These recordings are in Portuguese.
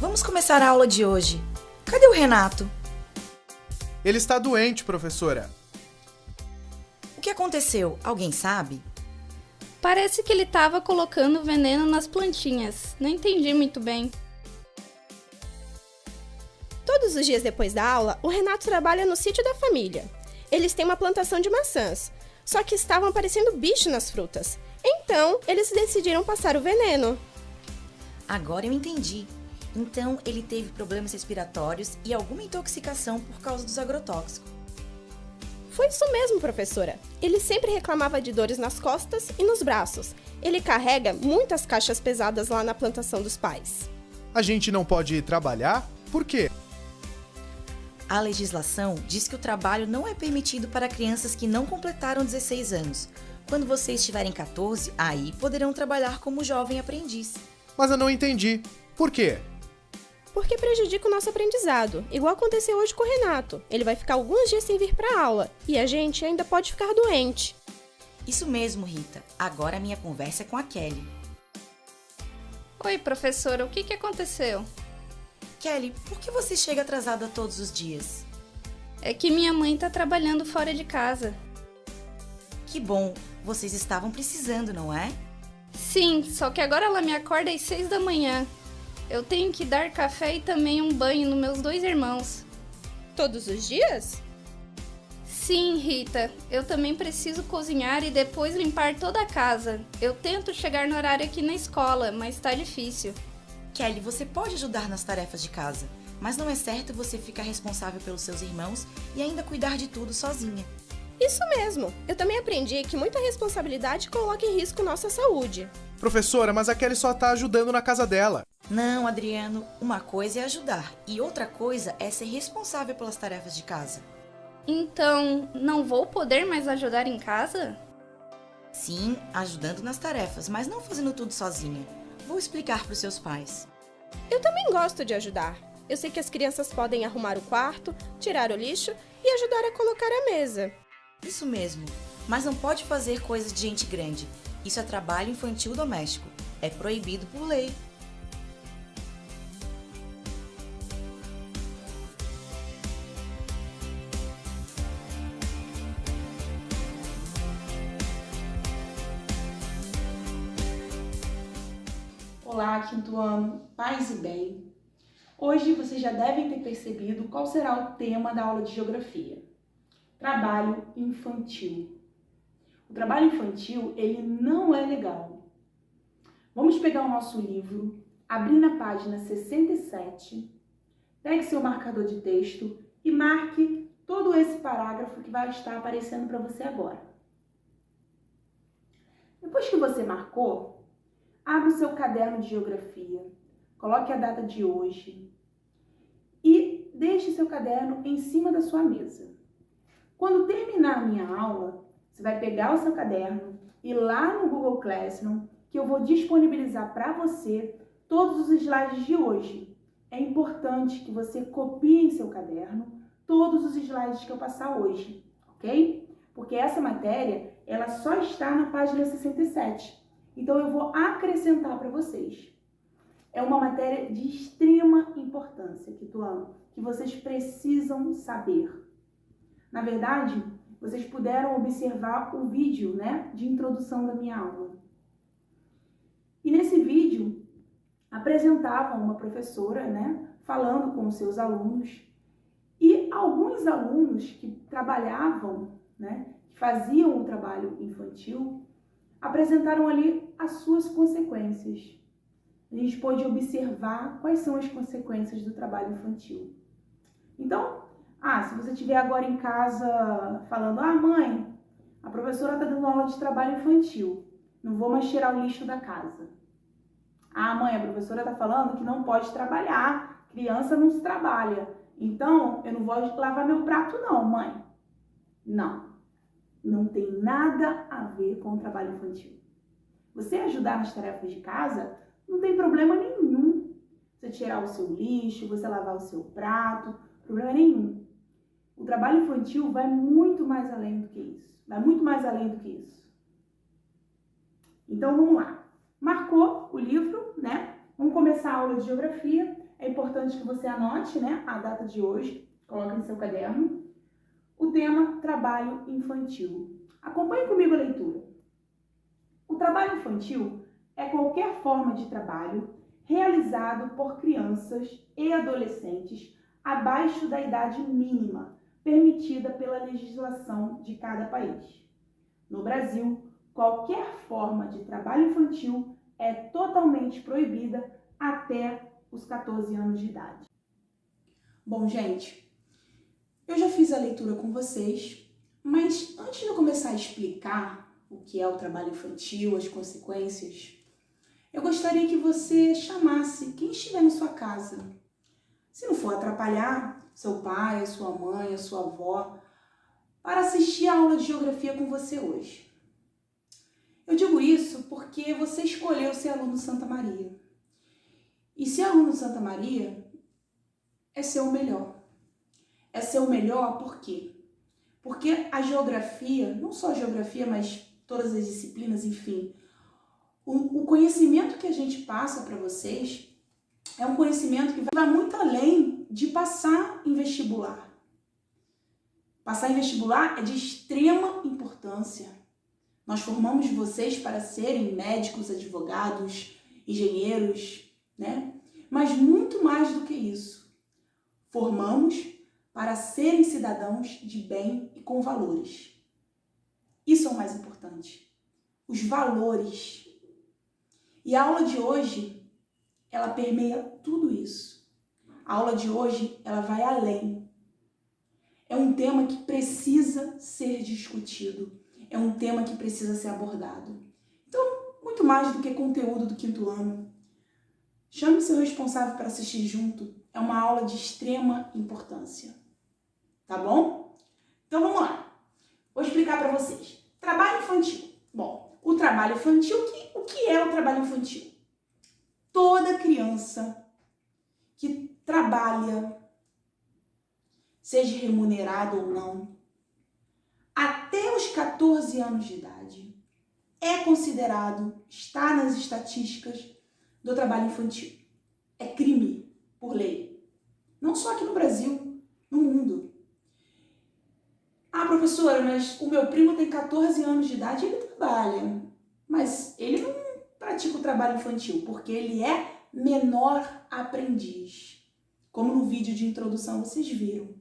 Vamos começar a aula de hoje. Cadê o Renato? Ele está doente, professora. O que aconteceu? Alguém sabe? Parece que ele estava colocando veneno nas plantinhas. Não entendi muito bem. Todos os dias depois da aula, o Renato trabalha no sítio da família. Eles têm uma plantação de maçãs, só que estavam aparecendo bicho nas frutas. Então, eles decidiram passar o veneno. Agora eu entendi. Então, ele teve problemas respiratórios e alguma intoxicação por causa dos agrotóxicos. Foi isso mesmo, professora. Ele sempre reclamava de dores nas costas e nos braços. Ele carrega muitas caixas pesadas lá na plantação dos pais. A gente não pode ir trabalhar? Por quê? A legislação diz que o trabalho não é permitido para crianças que não completaram 16 anos. Quando vocês tiverem 14, aí poderão trabalhar como jovem aprendiz. Mas eu não entendi. Por quê? Porque prejudica o nosso aprendizado, igual aconteceu hoje com o Renato. Ele vai ficar alguns dias sem vir para a aula e a gente ainda pode ficar doente. Isso mesmo, Rita. Agora a minha conversa é com a Kelly. Oi, professora, o que aconteceu? Kelly, por que você chega atrasada todos os dias? É que minha mãe está trabalhando fora de casa. Que bom, vocês estavam precisando, não é? Sim, só que agora ela me acorda às 6 da manhã. Eu tenho que dar café e também um banho nos meus 2 irmãos. Todos os dias? Sim, Rita, eu também preciso cozinhar e depois limpar toda a casa. Eu tento chegar no horário aqui na escola, mas tá difícil. Kelly, você pode ajudar nas tarefas de casa, mas não é certo você ficar responsável pelos seus irmãos e ainda cuidar de tudo sozinha. Isso mesmo. Eu também aprendi que muita responsabilidade coloca em risco nossa saúde. Professora, mas a Kelly só está ajudando na casa dela. Não, Adriano, uma coisa é ajudar e outra coisa é ser responsável pelas tarefas de casa. Então, não vou poder mais ajudar em casa? Sim, ajudando nas tarefas, mas não fazendo tudo sozinha. Vou explicar para os seus pais. Eu também gosto de ajudar. Eu sei que as crianças podem arrumar o quarto, tirar o lixo e ajudar a colocar a mesa. Isso mesmo, mas não pode fazer coisas de gente grande. Isso é trabalho infantil doméstico. É proibido por lei. Olá, quinto ano, paz e bem. Hoje vocês já devem ter percebido qual será o tema da aula de geografia. Trabalho infantil. O trabalho infantil, ele não é legal. Vamos pegar o nosso livro, abrir na página 67, pegue seu marcador de texto e marque todo esse parágrafo que vai estar aparecendo para você agora. Depois que você marcou, abra o seu caderno de geografia, coloque a data de hoje e deixe seu caderno em cima da sua mesa. Quando terminar a minha aula, você vai pegar o seu caderno e ir lá no Google Classroom, que eu vou disponibilizar para você todos os slides de hoje. É importante que você copie em seu caderno todos os slides que eu passar hoje, ok? Porque essa matéria, ela só está na página 67. Então, eu vou acrescentar para vocês. É uma matéria de extrema importância, quinto ano, que vocês precisam saber. Na verdade, vocês puderam observar o vídeo, de introdução da minha aula. E nesse vídeo, apresentava uma professora, falando com os seus alunos. E alguns alunos que trabalhavam, que faziam o trabalho infantil, apresentaram ali as suas consequências. A gente pôde observar quais são as consequências do trabalho infantil. Então, se você estiver agora em casa falando, mãe, a professora está dando aula de trabalho infantil, não vou mais tirar o lixo da casa. Mãe, a professora está falando que não pode trabalhar, criança não se trabalha, então eu não vou lavar meu prato não, mãe. Não tem nada a ver com o trabalho infantil. Você ajudar nas tarefas de casa, não tem problema nenhum. Você tirar o seu lixo, você lavar o seu prato, problema nenhum. O trabalho infantil vai muito mais além do que isso. Então, vamos lá. Marcou o livro, Vamos começar a aula de geografia. é importante que você anote, né, a data de hoje, coloque em seu caderno. O tema trabalho infantil. Acompanhe comigo a leitura. O trabalho infantil é qualquer forma de trabalho realizado por crianças e adolescentes abaixo da idade mínima permitida pela legislação de cada país. No Brasil, qualquer forma de trabalho infantil é totalmente proibida até os 14 anos de idade. Bom, gente, eu já fiz a leitura com vocês, mas antes de eu começar a explicar o que é o trabalho infantil, as consequências, eu gostaria que você chamasse quem estiver na sua casa. Se não for atrapalhar, seu pai, a sua mãe, a sua avó, para assistir a aula de geografia com você hoje. Eu digo isso porque você escolheu ser aluno Santa Maria. E ser aluno Santa Maria é ser o melhor. É ser o melhor por quê? Porque a geografia, não só a geografia, mas todas as disciplinas, enfim, o conhecimento que a gente passa para vocês é um conhecimento que vai muito além de passar em vestibular. Passar em vestibular é de extrema importância. Nós formamos vocês para serem médicos, advogados, engenheiros, né? Mas muito mais do que isso. Formamos para serem cidadãos de bem e com valores. Isso é o mais importante. Os valores. E a aula de hoje, ela permeia tudo isso. A aula de hoje, ela vai além. É um tema que precisa ser discutido. É um tema que precisa ser abordado. Então, muito mais do que conteúdo do 5º ano. Chame seu responsável para assistir junto. É uma aula de extrema importância. Tá bom? Então, vamos lá. Vou explicar para vocês. Trabalho infantil. Bom, o trabalho infantil, o que é o trabalho infantil? Toda criança que trabalha, seja remunerado ou não, até os 14 anos de idade, é considerado, está nas estatísticas do trabalho infantil. É crime, por lei. Não só aqui no Brasil, no mundo. Ah, professora, mas o meu primo tem 14 anos de idade e ele trabalha. Mas ele não pratica o trabalho infantil, porque ele é menor aprendiz. Como no vídeo de introdução vocês viram.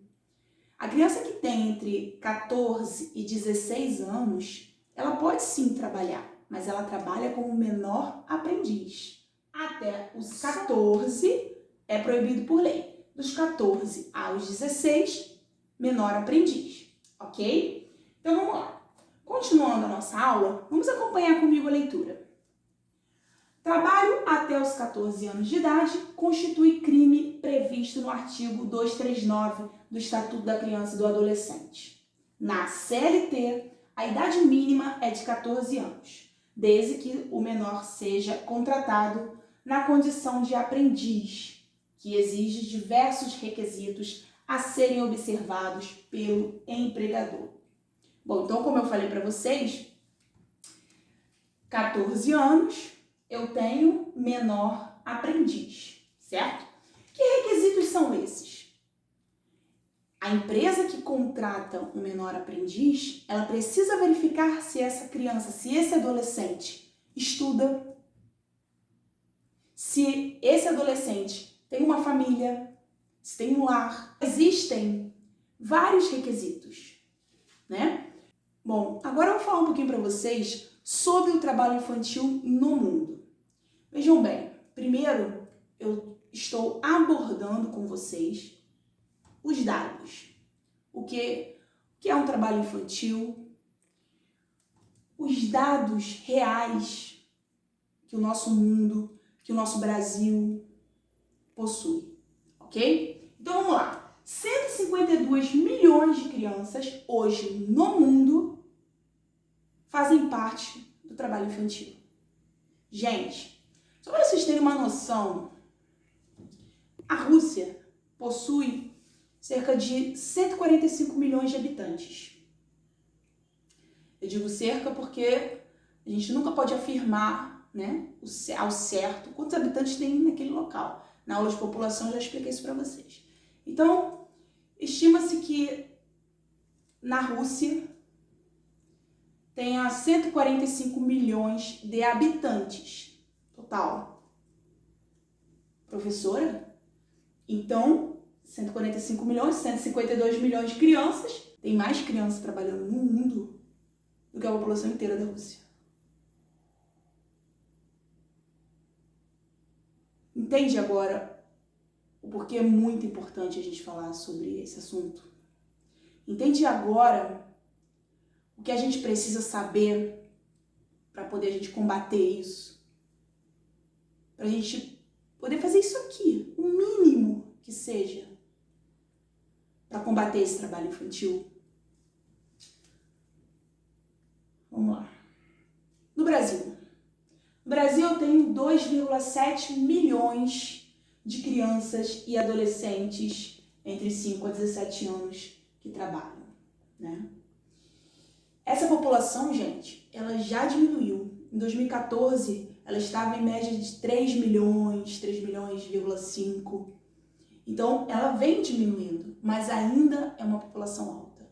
A criança que tem entre 14 e 16 anos, ela pode sim trabalhar, mas ela trabalha como menor aprendiz. Até os 14 é proibido por lei. Dos 14 aos 16, menor aprendiz. Ok? Então vamos lá. Continuando a nossa aula, vamos acompanhar comigo a leitura. Trabalho até os 14 anos de idade constitui crime previsto no artigo 239 do Estatuto da Criança e do Adolescente. Na CLT, a idade mínima é de 14 anos, desde que o menor seja contratado na condição de aprendiz, que exige diversos requisitos a serem observados pelo empregador. Bom, então como eu falei para vocês, 14 anos eu tenho menor aprendiz, certo? Que requisitos são esses? A empresa que contrata um menor aprendiz, ela precisa verificar se essa criança, se esse adolescente estuda, se esse adolescente tem uma família, se tem um lar. Existem vários requisitos, né? Bom, agora eu vou falar um pouquinho para vocês sobre o trabalho infantil no mundo. Vejam bem, primeiro eu estou abordando com vocês os dados. O que é um trabalho infantil? Os dados reais que o nosso mundo, que o nosso Brasil possui, ok? Então vamos lá. 152 milhões de crianças hoje no mundo fazem parte do trabalho infantil. Gente, só para vocês terem uma noção, a Rússia possui cerca de 145 milhões de habitantes. Eu digo cerca porque a gente nunca pode afirmar, né, ao certo quantos habitantes tem naquele local. Na aula de população eu já expliquei isso para vocês. Então, estima-se que na Rússia tenha 145 milhões de habitantes total. Professora? Então, 145 milhões, 152 milhões de crianças. Tem mais crianças trabalhando no mundo do que a população inteira da Rússia. Entende agora o porquê é muito importante a gente falar sobre esse assunto? Entende agora o que a gente precisa saber para poder a gente combater isso? Para a gente poder fazer isso aqui, o mínimo que seja, para combater esse trabalho infantil? Vamos lá. No Brasil eu tenho 2,7 milhões de crianças e adolescentes entre 5 a 17 anos que trabalham, né? Essa população, gente, ela já diminuiu. Em 2014, ela estava em média de 3 milhões,5. Então, ela vem diminuindo, mas ainda é uma população alta.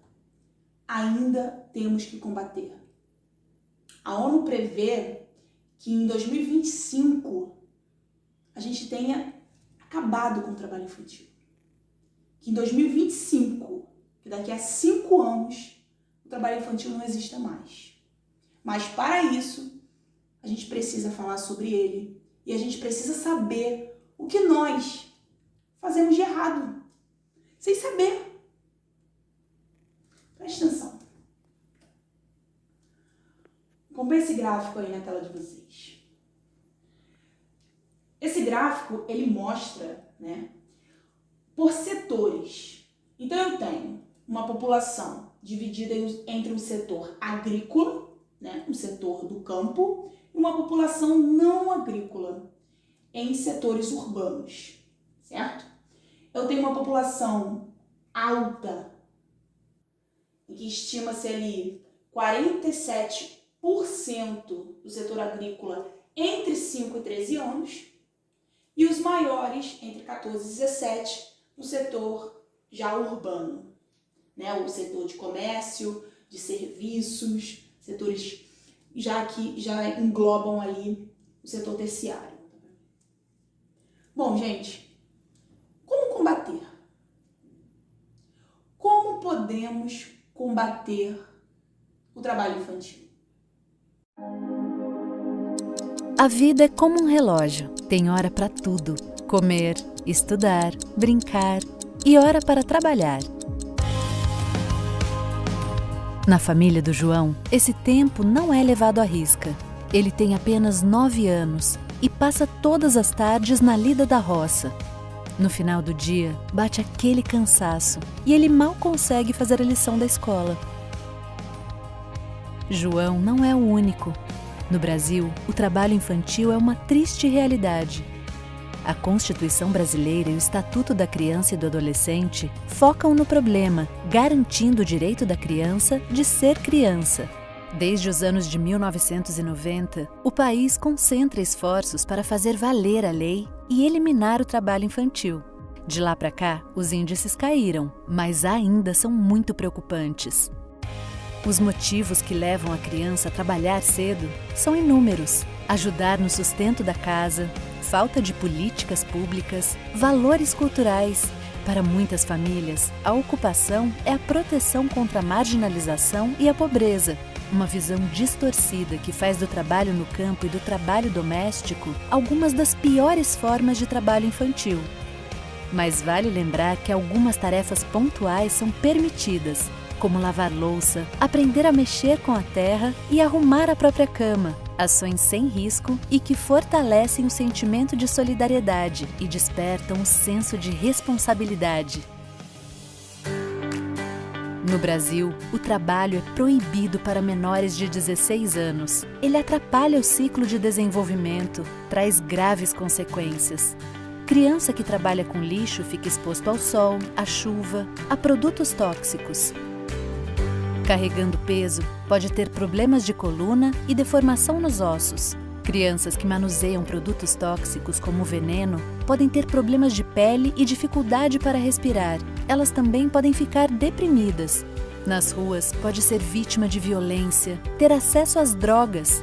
Ainda temos que combater. A ONU prevê que em 2025 a gente tenha acabado com o trabalho infantil. Que em 2025, que daqui a 5 anos, o trabalho infantil não exista mais. Mas para isso, a gente precisa falar sobre ele e a gente precisa saber o que nós fazemos de errado, sem saber. Preste atenção. Vamos ver esse gráfico aí na tela de vocês. Esse gráfico, ele mostra, né, por setores. Então, eu tenho uma população dividida entre um setor agrícola, né, um setor do campo, e uma população não agrícola, em setores urbanos, certo? Eu tenho uma população alta, em que estima-se ali 47% do setor agrícola entre 5 e 13 anos, e os maiores entre 14 e 17 no setor já urbano, né? O setor de comércio, de serviços, setores já que já englobam ali o setor terciário. Bom, gente, como combater? Como podemos combater o trabalho infantil? A vida é como um relógio, tem hora para tudo: comer, estudar, brincar e hora para trabalhar. Na família do João, esse tempo não é levado à risca. Ele tem apenas 9 anos e passa todas as tardes na lida da roça. No final do dia, bate aquele cansaço e ele mal consegue fazer a lição da escola. João não é o único. No Brasil, o trabalho infantil é uma triste realidade. A Constituição Brasileira e o Estatuto da Criança e do Adolescente focam no problema, garantindo o direito da criança de ser criança. Desde os anos de 1990, o país concentra esforços para fazer valer a lei e eliminar o trabalho infantil. De lá para cá, os índices caíram, mas ainda são muito preocupantes. Os motivos que levam a criança a trabalhar cedo são inúmeros: ajudar no sustento da casa, falta de políticas públicas, valores culturais. Para muitas famílias, a ocupação é a proteção contra a marginalização e a pobreza. Uma visão distorcida que faz do trabalho no campo e do trabalho doméstico algumas das piores formas de trabalho infantil. Mas vale lembrar que algumas tarefas pontuais são permitidas, como lavar louça, aprender a mexer com a terra e arrumar a própria cama. Ações sem risco e que fortalecem o sentimento de solidariedade e despertam o senso de responsabilidade. No Brasil, o trabalho é proibido para menores de 16 anos. Ele atrapalha o ciclo de desenvolvimento, traz graves consequências. Criança que trabalha com lixo fica exposto ao sol, à chuva, a produtos tóxicos. Carregando peso, pode ter problemas de coluna e deformação nos ossos. Crianças que manuseiam produtos tóxicos como o veneno podem ter problemas de pele e dificuldade para respirar. Elas também podem ficar deprimidas. Nas ruas, pode ser vítima de violência, ter acesso às drogas.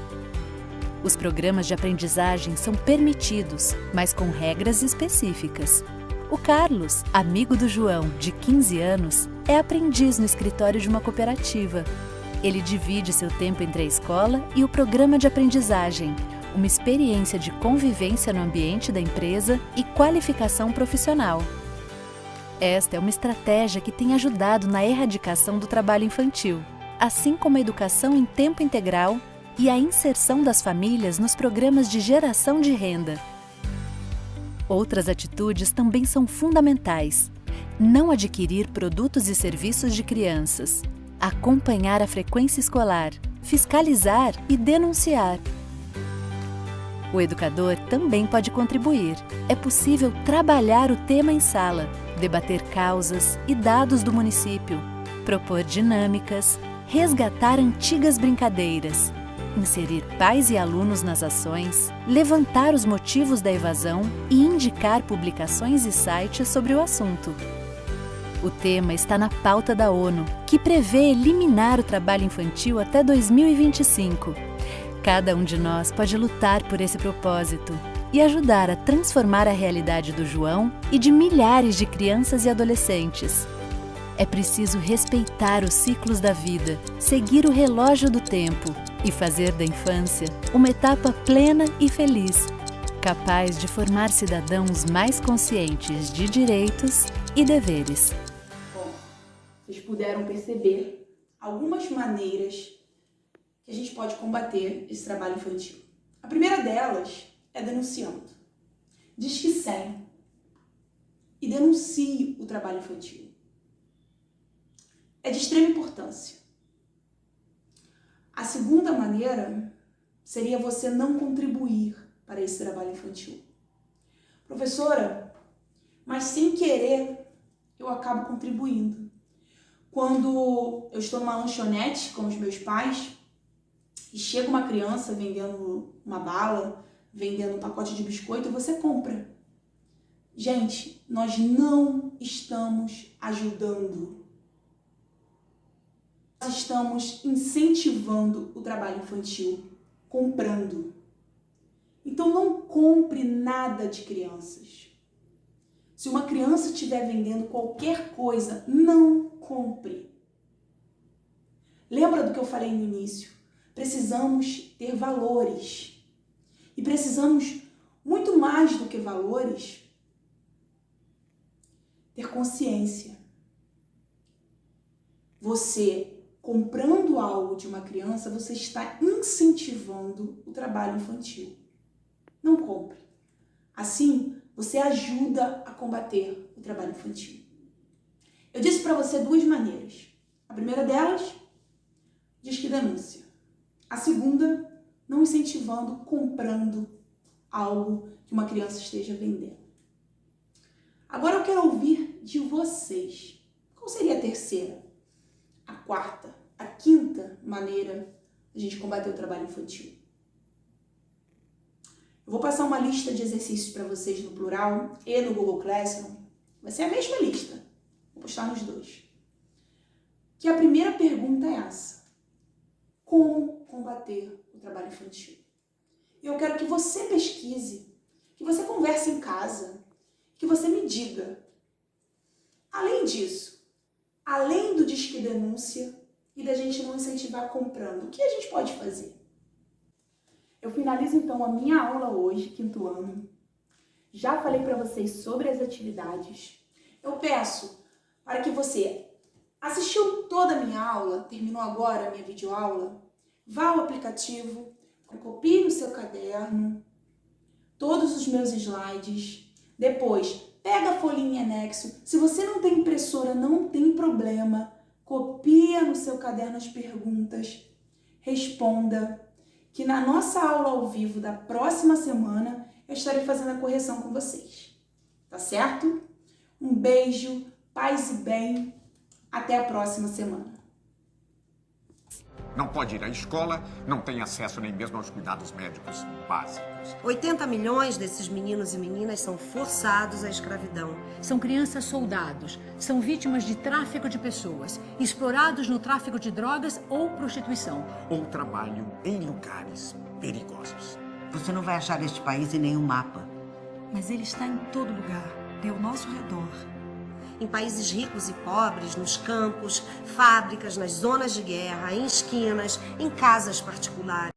Os programas de aprendizagem são permitidos, mas com regras específicas. O Carlos, amigo do João, de 15 anos, é aprendiz no escritório de uma cooperativa. Ele divide seu tempo entre a escola e o programa de aprendizagem, uma experiência de convivência no ambiente da empresa e qualificação profissional. Esta é uma estratégia que tem ajudado na erradicação do trabalho infantil, assim como a educação em tempo integral e a inserção das famílias nos programas de geração de renda. Outras atitudes também são fundamentais. Não adquirir produtos e serviços de crianças, acompanhar a frequência escolar, fiscalizar e denunciar. O educador também pode contribuir. É possível trabalhar o tema em sala, debater causas e dados do município, propor dinâmicas, resgatar antigas brincadeiras, inserir pais e alunos nas ações, levantar os motivos da evasão e indicar publicações e sites sobre o assunto. O tema está na pauta da ONU, que prevê eliminar o trabalho infantil até 2025. Cada um de nós pode lutar por esse propósito e ajudar a transformar a realidade do João e de milhares de crianças e adolescentes. É preciso respeitar os ciclos da vida, seguir o relógio do tempo e fazer da infância uma etapa plena e feliz, capaz de formar cidadãos mais conscientes de direitos e deveres. Bom, vocês puderam perceber algumas maneiras que a gente pode combater esse trabalho infantil. A primeira delas é denunciando. Disque 100 e denuncie o trabalho infantil. É de extrema importância. A segunda maneira seria você não contribuir para esse trabalho infantil. Professora, mas sem querer eu acabo contribuindo. Quando eu estou numa lanchonete com os meus pais e chega uma criança vendendo uma bala, vendendo um pacote de biscoito, você compra. Gente, nós não estamos ajudando. Nós estamos incentivando o trabalho infantil, comprando. Então não compre nada de crianças. Se uma criança estiver vendendo qualquer coisa, não compre. Lembra do que eu falei no início? Precisamos ter valores. E precisamos, muito mais do que valores, ter consciência. Você, comprando algo de uma criança, você está incentivando o trabalho infantil. Não compre. Assim, você ajuda a combater o trabalho infantil. Eu disse para você duas maneiras. A primeira delas, disque denúncia. A segunda, não incentivando, comprando algo que uma criança esteja vendendo. Agora eu quero ouvir de vocês. Qual seria a terceira, a quarta, a quinta maneira de a gente combater o trabalho infantil? Eu vou passar uma lista de exercícios para vocês no plural e no Google Classroom. Vai ser a mesma lista. Vou postar nos dois. Que a primeira pergunta é essa. Como combater o trabalho infantil? E eu quero que você pesquise, que você converse em casa, que você me diga. Além disso, além do disque denúncia e da gente não incentivar comprando, o que a gente pode fazer? Eu finalizo então a minha aula hoje, quinto ano. Já falei para vocês sobre as atividades. Eu peço para que você assistiu toda a minha aula, terminou agora a minha videoaula, vá ao aplicativo, copie no seu caderno todos os meus slides, depois pega a folhinha em anexo. Se você não tem impressora, não tem problema, copia no seu caderno as perguntas, responda, que na nossa aula ao vivo da próxima semana eu estarei fazendo a correção com vocês. Tá certo? Um beijo, paz e bem. Até a próxima semana. Não pode ir à escola, não tem acesso nem mesmo aos cuidados médicos básicos. 80 milhões desses meninos e meninas são forçados à escravidão. São crianças soldados, são vítimas de tráfico de pessoas, explorados no tráfico de drogas ou prostituição. Ou trabalham em lugares perigosos. Você não vai achar este país em nenhum mapa. Mas ele está em todo lugar, ao nosso redor. Em países ricos e pobres, nos campos, fábricas, nas zonas de guerra, em esquinas, em casas particulares.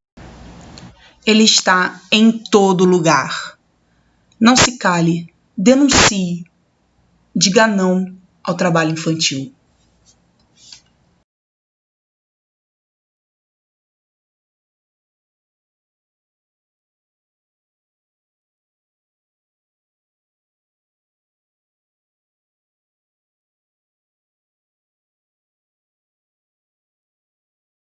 Ele está em todo lugar. Não se cale, denuncie. Diga não ao trabalho infantil.